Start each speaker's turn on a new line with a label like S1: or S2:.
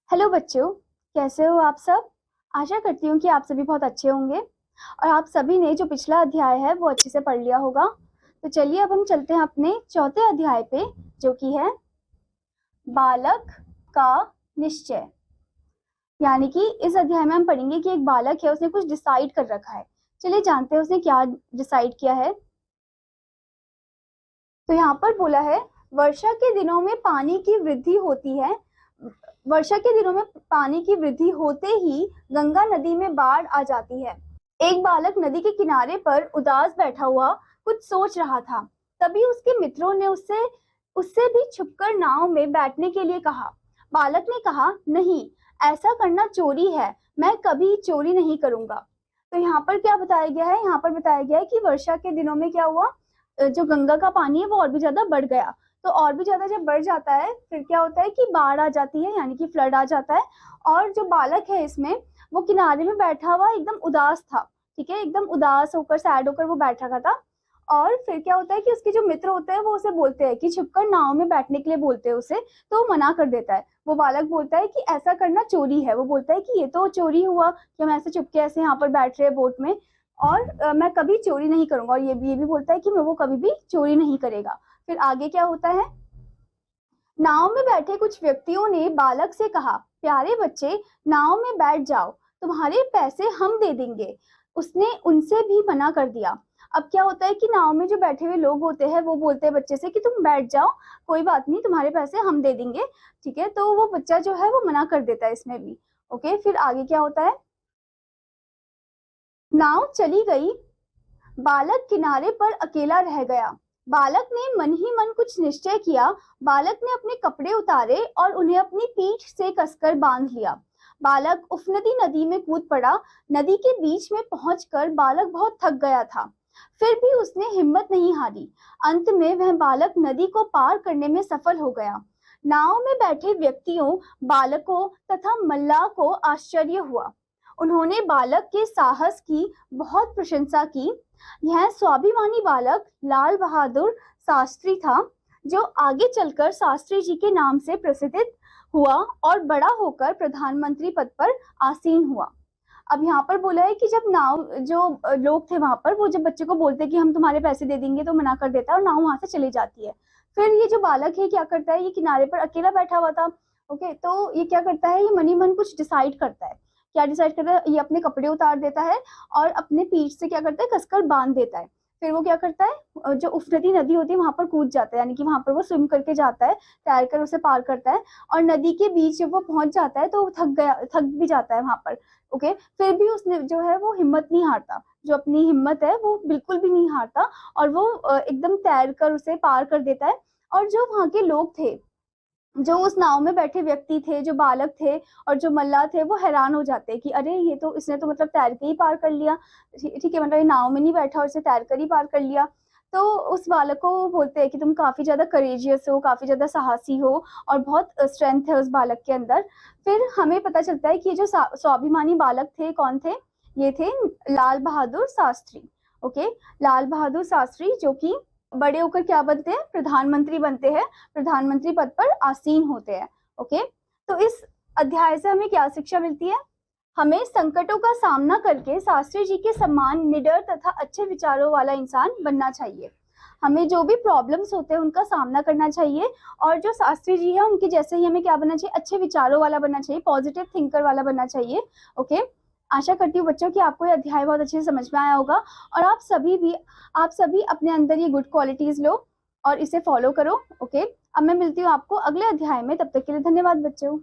S1: Hello बच्चों, कैसे हो आप सब। आशा करती हूँ कि आप सभी बहुत अच्छे होंगे और आप सभी ने जो पिछला अध्याय है वो अच्छे से पढ़ लिया होगा। तो चलिए अब हम चलते हैं अपने चौथे अध्याय पे, जो कि है बालक का निश्चय। यानी कि इस अध्याय में हम पढ़ेंगे कि एक बालक है, उसने कुछ डिसाइड कर रखा है। चलिए जानते हैं उसने क्या डिसाइड किया है। तो यहाँ पर बोला है, वर्षा के दिनों में पानी की वृद्धि होती है। वर्षा के दिनों में पानी की वृद्धि होते ही गंगा नदी में बाढ़ आ जाती है। एक बालक नदी के किनारे पर उदास बैठा हुआ कुछ सोच रहा था। तभी उसके मित्रों ने उससे उससे भी छुपकर नाव में बैठने के लिए कहा। बालक ने कहा, नहीं, ऐसा करना चोरी है, मैं कभी चोरी नहीं करूंगा। तो यहाँ पर क्या बताया गया है, यहाँ पर बताया गया है कि वर्षा के दिनों में क्या हुआ, जो गंगा का पानी है वो और भी ज्यादा बढ़ गया। तो और भी ज्यादा जब बढ़ जाता है फिर क्या होता है कि बाढ़ आ जाती है, यानी कि फ्लड आ जाता है। और जो बालक है इसमें, वो किनारे में बैठा हुआ एकदम उदास था। ठीक है, एकदम उदास होकर, सैड होकर वो बैठ रखा था। और फिर क्या होता है कि उसके जो मित्र होते हैं वो उसे बोलते हैं कि छुपकर नाव में बैठने के लिए बोलते हैं उसे। तो वो मना कर देता है। वो बालक बोलता है कि ऐसा करना चोरी है। वो बोलता है कि ये तो चोरी हुआ कि हम ऐसे चुपके ऐसे यहाँ पर बैठ रहे हैं बोट में। और मैं कभी चोरी नहीं करूंगा। और ये भी बोलता है कि मैं वो कभी भी चोरी नहीं करेगा। फिर आगे क्या होता है, नाव में बैठे कुछ व्यक्तियों ने बालक से कहा, प्यारे बच्चे, नाव में बैठ जाओ, तुम्हारे पैसे हम दे देंगे। उसने उनसे भी मना कर दिया। अब क्या होता है कि नाव में जो बैठे हुए लोग होते हैं वो बोलते हैं बच्चे से कि तुम बैठ जाओ, कोई बात नहीं, तुम्हारे पैसे हम दे देंगे। ठीक है, तो वो बच्चा जो है वो मना कर देता है इसमें भी। ओके, फिर आगे क्या होता है, नाव चली गई, बालक किनारे पर अकेला रह गया। बालक ने मन ही मन कुछ निश्चय किया। बालक ने अपने कपड़े उतारे और उन्हें अपनी पीठ से कसकर बांध लिया। बालक उफनती नदी में कूद पड़ा। नदी के बीच में पहुंचकर बालक बहुत थक गया था, फिर भी उसने हिम्मत नहीं हारी। अंत में वह बालक नदी को पार करने में सफल हो गया। नाव में बैठे व्यक्तियों, बालकों तथा मल्लाह को आश्चर्य हुआ। उन्होंने बालक के साहस की बहुत प्रशंसा की। यह स्वाभिमानी बालक लाल बहादुर शास्त्री था, जो आगे चलकर शास्त्री जी के नाम से प्रसिद्ध हुआ और बड़ा होकर प्रधानमंत्री पद पर आसीन हुआ। अब यहाँ पर बोला है कि जब नाव, जो लोग थे वहां पर, वो जब बच्चे को बोलते कि हम तुम्हारे पैसे दे देंगे, तो मना कर देता है और नाव वहां से चली जाती है। फिर ये जो बालक है क्या करता है, ये किनारे पर अकेला बैठा हुआ था। ओके, तो ये क्या करता है, ये मनी मन कुछ डिसाइड करता है। क्या डिसाइड करता है, ये अपने कपड़े उतार देता है और अपने पीठ से क्या करता है, कसकर बांध देता है। फिर वो क्या करता है, जो उफनती नदी होती है वहां पर कूद जाता है, यानी कि वहां पर वो स्विम करके जाता है, तैर कर उसे पार करता है। और नदी के बीच जब वो पहुंच जाता है तो वो थक भी जाता है वहां पर। ओके, फिर भी उसने जो है वो हिम्मत नहीं हारता, जो अपनी हिम्मत है वो बिल्कुल भी नहीं हारता। और वो एकदम तैर कर उसे पार कर देता है। और जो वहां के लोग थे, जो उस नाव में बैठे व्यक्ति थे, जो बालक थे और जो मल्लाह थे, वो हैरान हो जाते हैं कि अरे ये तो, इसने तो मतलब तैर के ही पार कर लिया। ठीक है, मतलब ये नाव में नहीं बैठा और इसे तैर कर ही पार कर लिया। तो उस बालक को वो बोलते हैं कि तुम काफी ज्यादा करेजियस हो, काफी ज्यादा साहसी हो और बहुत स्ट्रेंथ है उस बालक के अंदर। फिर हमें पता चलता है कि ये जो स्वाभिमानी बालक थे कौन थे, ये थे लाल बहादुर शास्त्री। ओके, लाल बहादुर शास्त्री, जो कि बड़े होकर क्या बनते हैं, प्रधानमंत्री बनते हैं, प्रधानमंत्री पद पर आसीन होते हैं। ओके, तो इस अध्याय से हमें क्या शिक्षा मिलती है, हमें संकटों का सामना करके शास्त्री जी के समान निडर तथा अच्छे विचारों वाला इंसान बनना चाहिए। हमें जो भी प्रॉब्लम्स होते हैं उनका सामना करना चाहिए। और जो शास्त्री जी है उनके जैसे ही हमें क्या बनना चाहिए, अच्छे विचारों वाला बनना चाहिए, पॉजिटिव थिंकर वाला बनना चाहिए। ओके, आशा करती हूँ बच्चों कि आपको ये अध्याय बहुत अच्छे से समझ में आया होगा और आप सभी अपने अंदर ये गुड क्वालिटीज लो और इसे फॉलो करो। ओके, अब मैं मिलती हूँ आपको अगले अध्याय में, तब तक के लिए धन्यवाद बच्चों।